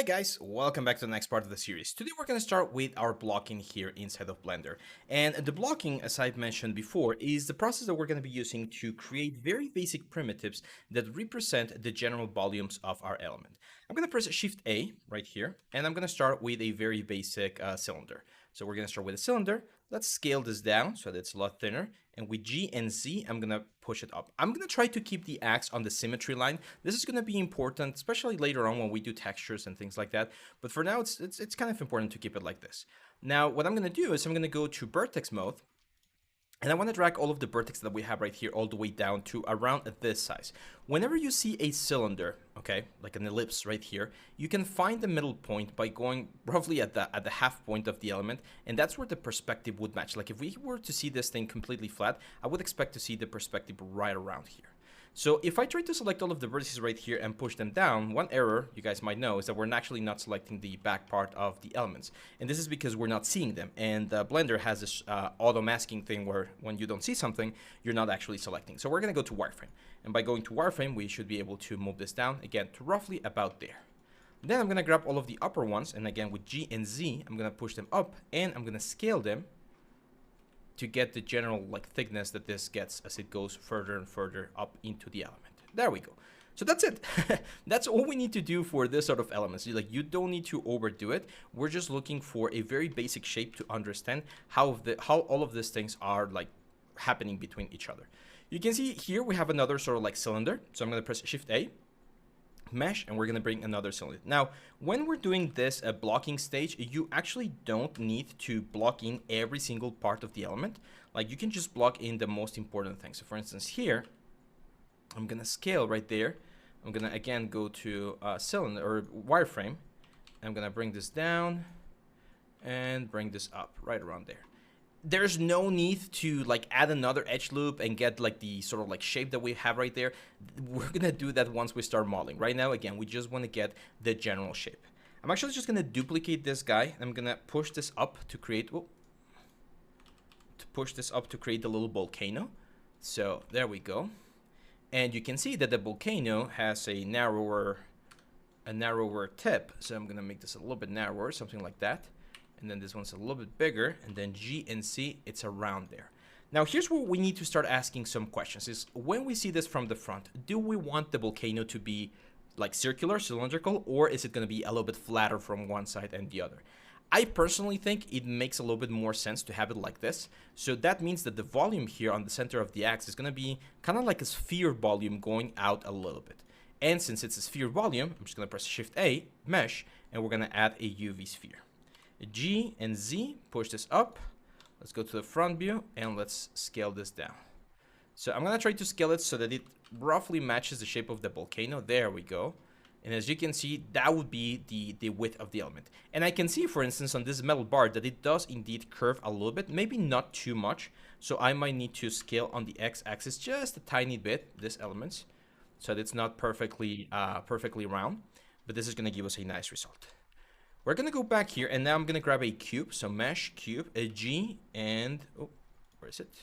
Hi guys, welcome back to the next part of the series. Today we're going to start with our blocking here inside of Blender. And the blocking, as I've mentioned before, is the process that we're going to be using to create very basic primitives that represent the general volumes of our element. I'm going to press Shift A right here, and I'm going to start with a very basic cylinder. So we're going to start with a cylinder. Let's scale this down so that it's a lot thinner. And with G and Z, I'm going to push it up. I'm going to try to keep the axe on the symmetry line. This is going to be important, especially later on when we do textures and things like that. But for now, it's kind of important to keep it like this. Now, what I'm going to do is I'm going to go to vertex mode. And I want to drag all of the vertex that we have right here all the way down to around this size. Whenever you see a cylinder, okay, like an ellipse right here, you can find the middle point by going roughly at the half point of the element, and that's where the perspective would match. Like if we were to see this thing completely flat, I would expect to see the perspective right around here. So if I try to select all of the vertices right here and push them down, one error you guys might know is that we're actually not selecting the back part of the elements. And this is because we're not seeing them. And Blender has this auto masking thing where when you don't see something, you're not actually selecting. So we're going to go to wireframe. And by going to wireframe, we should be able to move this down again to roughly about there. Then I'm going to grab all of the upper ones. And again, with G and Z, I'm going to push them up and I'm going to scale them to get the general thickness that this gets as it goes further and further up into the element. There we go. So that's it. That's all we need to do for this sort of elements. You don't need to overdo it. We're just looking for a very basic shape to understand how all of these things are happening between each other. You can see here we have another sort of cylinder. So I'm going to press Shift A, mesh, and we're going to bring another cylinder. Now, when we're doing this blocking stage, you actually don't need to block in every single part of the element. You can just block in the most important things. So for instance, here, I'm going to scale right there. I'm going to again go to cylinder or wireframe. I'm going to bring this down and bring this up right around there. There's no need to add another edge loop and get the sort of shape that we have right there. We're gonna do that once we start modeling. Right now, again, we just want to get the general shape. I'm actually just gonna duplicate this guy. I'm gonna push this up to create the little volcano. So there we go. And you can see that the volcano has a narrower tip. So I'm gonna make this a little bit narrower, something like that. And then this one's a little bit bigger, and then G and C, it's around there. Now, here's where we need to start asking some questions. Is when we see this from the front, do we want the volcano to be circular, cylindrical, or is it going to be a little bit flatter from one side and the other? I personally think it makes a little bit more sense to have it like this. So that means that the volume here on the center of the axe is going to be kind of like a sphere volume going out a little bit. And since it's a sphere volume, I'm just going to press Shift A, mesh, and we're going to add a UV sphere. G and Z, push this up. Let's go to the front view and let's scale this down. So I'm going to try to scale it so that it roughly matches the shape of the volcano. There we go. And as you can see, that would be the width of the element. And I can see, for instance, on this metal bar that it does indeed curve a little bit, maybe not too much. So I might need to scale on the x-axis just a tiny bit, this element, so that it's not perfectly round. But this is going to give us a nice result. We're going to go back here, and now I'm going to grab a cube. So mesh, cube, a G, and, where is it?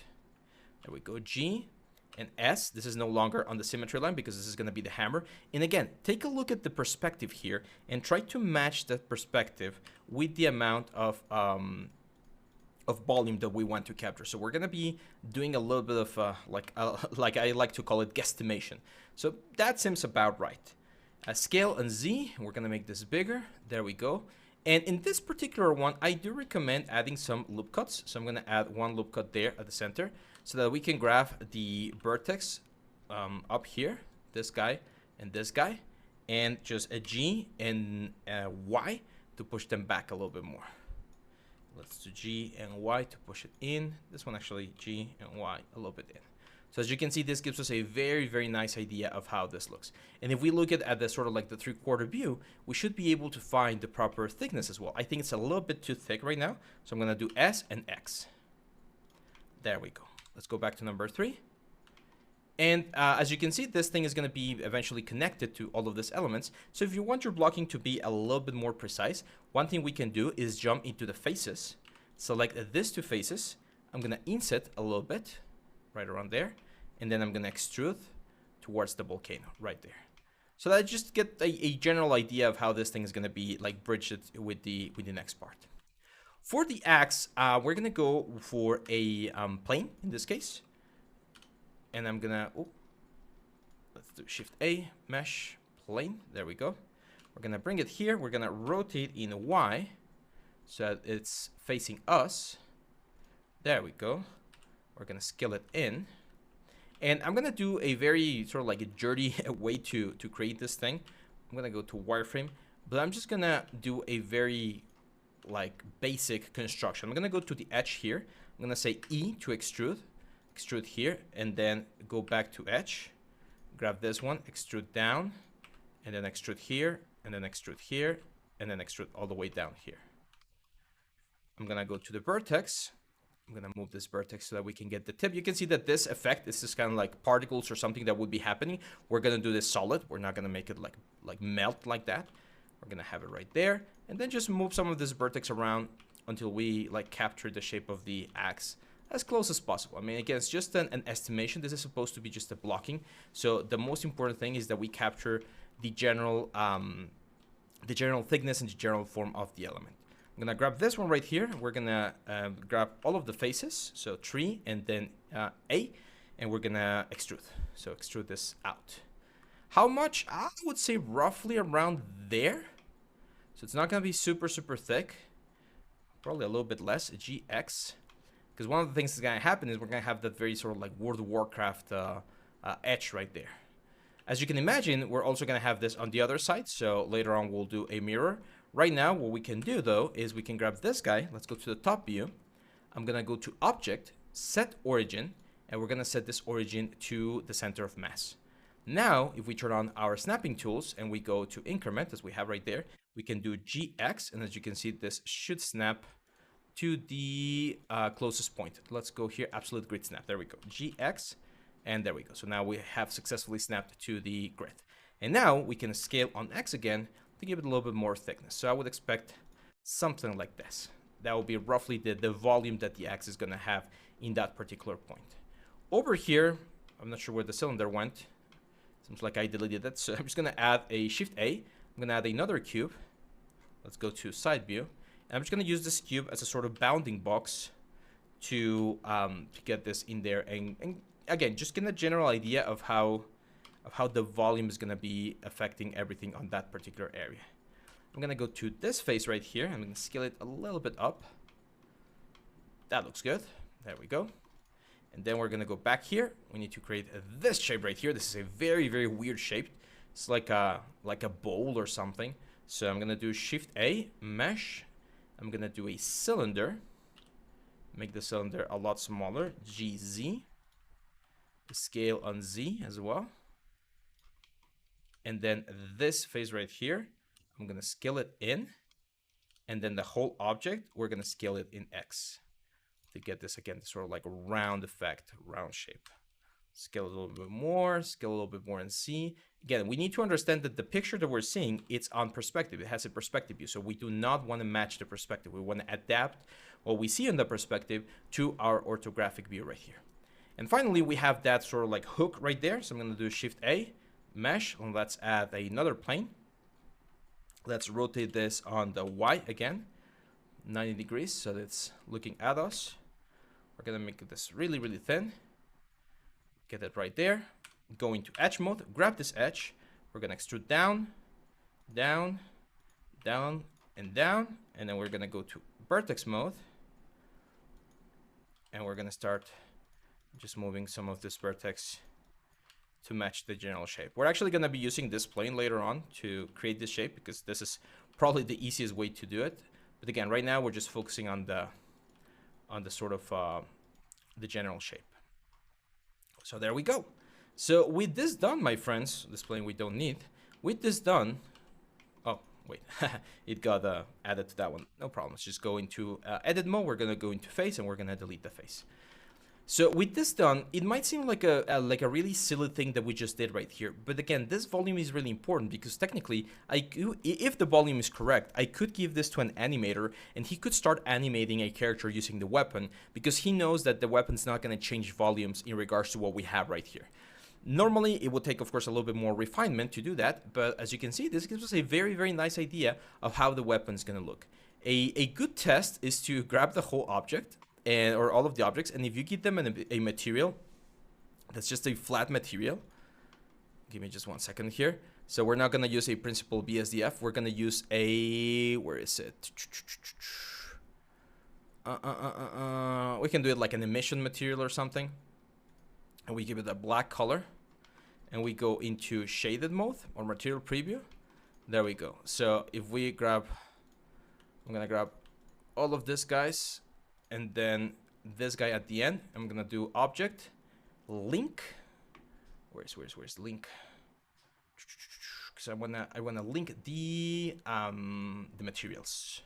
There we go, G and S. This is no longer on the symmetry line because this is going to be the hammer. And again, take a look at the perspective here and try to match that perspective with the amount of volume that we want to capture. So we're going to be doing a little bit of, like I like to call it, guesstimation. So that seems about right. Scale and Z, we're going to make this bigger. There we go. And in this particular one, I do recommend adding some loop cuts. So I'm going to add one loop cut there at the center so that we can grab the vertex up here, this guy and this guy, and just a G and a Y to push them back a little bit more. Let's do G and Y to push it in. This one actually G and Y a little bit in. So as you can see, this gives us a very, very nice idea of how this looks. And if we look at the sort of the 3/4 view, we should be able to find the proper thickness as well. I think it's a little bit too thick right now. So I'm going to do S and X. There we go. Let's go back to number 3. And as you can see, this thing is going to be eventually connected to all of these elements. So if you want your blocking to be a little bit more precise, one thing we can do is jump into the faces. Select these two faces. I'm going to inset a little bit right around there, and then I'm going to extrude towards the volcano right there. So that I just get a general idea of how this thing is going to be like bridged with the next part. For the axe, we're going to go for a plane in this case. And I'm going to, let's do Shift A, mesh, plane. There we go. We're going to bring it here. We're going to rotate in Y so that it's facing us. There we go. We're going to scale it in. And I'm going to do a very sort of like a dirty way to create this thing. I'm going to go to wireframe, but I'm just going to do a very like basic construction. I'm going to go to the edge here. I'm going to say E to extrude here, and then go back to edge, grab this one, extrude down, and then extrude here, and then extrude here, and then extrude all the way down here. I'm going to go to the vertex. I'm going to move this vertex so that we can get the tip. You can see that this effect is just kind of like particles or something that would be happening. We're going to do this solid. We're not going to make it like melt like that. We're going to have it right there. And then just move some of this vertex around until we like capture the shape of the axe as close as possible. I mean, again, it's just an estimation. This is supposed to be just a blocking. So the most important thing is that we capture the general thickness and the general form of the element. I'm gonna grab this one right here. We're gonna grab all of the faces, so 3 and then A, and we're gonna extrude. So extrude this out. How much? I would say roughly around there. So it's not gonna be super thick. Probably a little bit less, GX. Because one of the things that's gonna happen is we're gonna have that very sort of like World of Warcraft edge right there. As you can imagine, we're also gonna have this on the other side. So later on we'll do a mirror. Right now, what we can do, though, is we can grab this guy. Let's go to the top view. I'm going to go to Object, Set Origin, and we're going to set this origin to the center of mass. Now, if we turn on our snapping tools and we go to Increment, as we have right there, we can do GX, and as you can see, this should snap to the closest point. Let's go here, Absolute Grid Snap. There we go, GX, and there we go. So now we have successfully snapped to the grid. And now we can scale on X again to give it a little bit more thickness. So I would expect something like this. That will be roughly the volume that the axe is going to have in that particular point. Over here, I'm not sure where the cylinder went. Seems like I deleted it. So I'm just going to add a Shift A. I'm going to add another cube. Let's go to side view. And I'm just going to use this cube as a sort of bounding box to get this in there. And again, just get a general idea of how the volume is going to be affecting everything on that particular area. I'm going to go to this face right here. I'm going to scale it a little bit up. That looks good. There we go. And then we're going to go back here. We need to create this shape right here. This is a very weird shape. It's like a bowl or something. So I'm going to do Shift A, Mesh. I'm going to do a cylinder. Make the cylinder a lot smaller. GZ. Scale on Z as well. And then this face right here, I'm going to scale it in. And then the whole object, we're going to scale it in X to get this, again, sort of like a round effect, round shape. Scale a little bit more, scale a little bit more in C. Again, we need to understand that the picture that we're seeing, it's on perspective. It has a perspective view. So we do not want to match the perspective. We want to adapt what we see in the perspective to our orthographic view right here. And finally, we have that sort of like hook right there. So I'm going to do Shift A. Mesh, and let's add another plane. Let's rotate this on the Y again, 90 degrees, so that it's looking at us. We're gonna make this really thin. Get it right there. Go into edge mode, grab this edge. We're gonna extrude down, down, down, and down, and then we're gonna go to vertex mode. And we're gonna start just moving some of this vertex to match the general shape. We're actually going to be using this plane later on to create this shape because this is probably the easiest way to do it. But again, right now we're just focusing on the sort of the general shape. So there we go. So with this done, my friends, this plane we don't need. With this done, oh wait, it got added to that one. No problem. Let's just go into edit mode. We're going to go into face and we're going to delete the face. So with this done, it might seem like a really silly thing that we just did right here. But again, this volume is really important because technically, if the volume is correct, I could give this to an animator and he could start animating a character using the weapon because he knows that the weapon's not going to change volumes in regards to what we have right here. Normally, it would take, of course, a little bit more refinement to do that, but as you can see, this gives us a very, very nice idea of how the weapon is going to look. A good test is to grab the whole object, or all of the objects, and if you give them a material that's just a flat material, give me just 1 second here. So we're not going to use a principal BSDF. We're going to use a, where is it? We can do it like an emission material or something. And we give it a black color. And we go into shaded mode or material preview. There we go. So if we grab, I'm going to grab all of this guys. And then this guy at the end. I'm going to do object, link. Where's link? Because I wanna link the materials.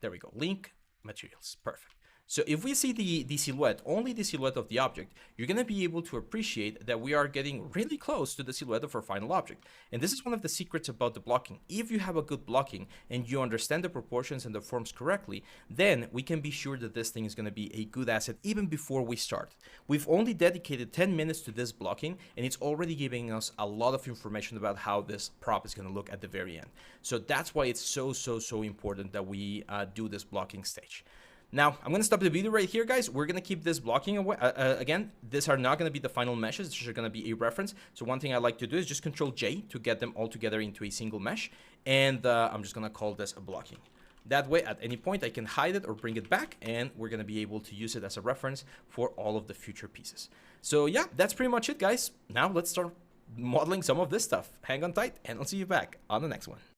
There we go. Link materials. Perfect. So if we see the silhouette, only the silhouette of the object, you're going to be able to appreciate that we are getting really close to the silhouette of our final object. And this is one of the secrets about the blocking. If you have a good blocking and you understand the proportions and the forms correctly, then we can be sure that this thing is going to be a good asset even before we start. We've only dedicated 10 minutes to this blocking, and it's already giving us a lot of information about how this prop is going to look at the very end. So that's why it's so important that we do this blocking stage. Now, I'm going to stop the video right here, guys. We're going to keep this blocking away. Again, these are not going to be the final meshes. These are going to be a reference. So one thing I like to do is just Control J to get them all together into a single mesh. And I'm just going to call this a blocking. That way, at any point, I can hide it or bring it back, and we're going to be able to use it as a reference for all of the future pieces. So yeah, that's pretty much it, guys. Now let's start modeling some of this stuff. Hang on tight, and I'll see you back on the next one.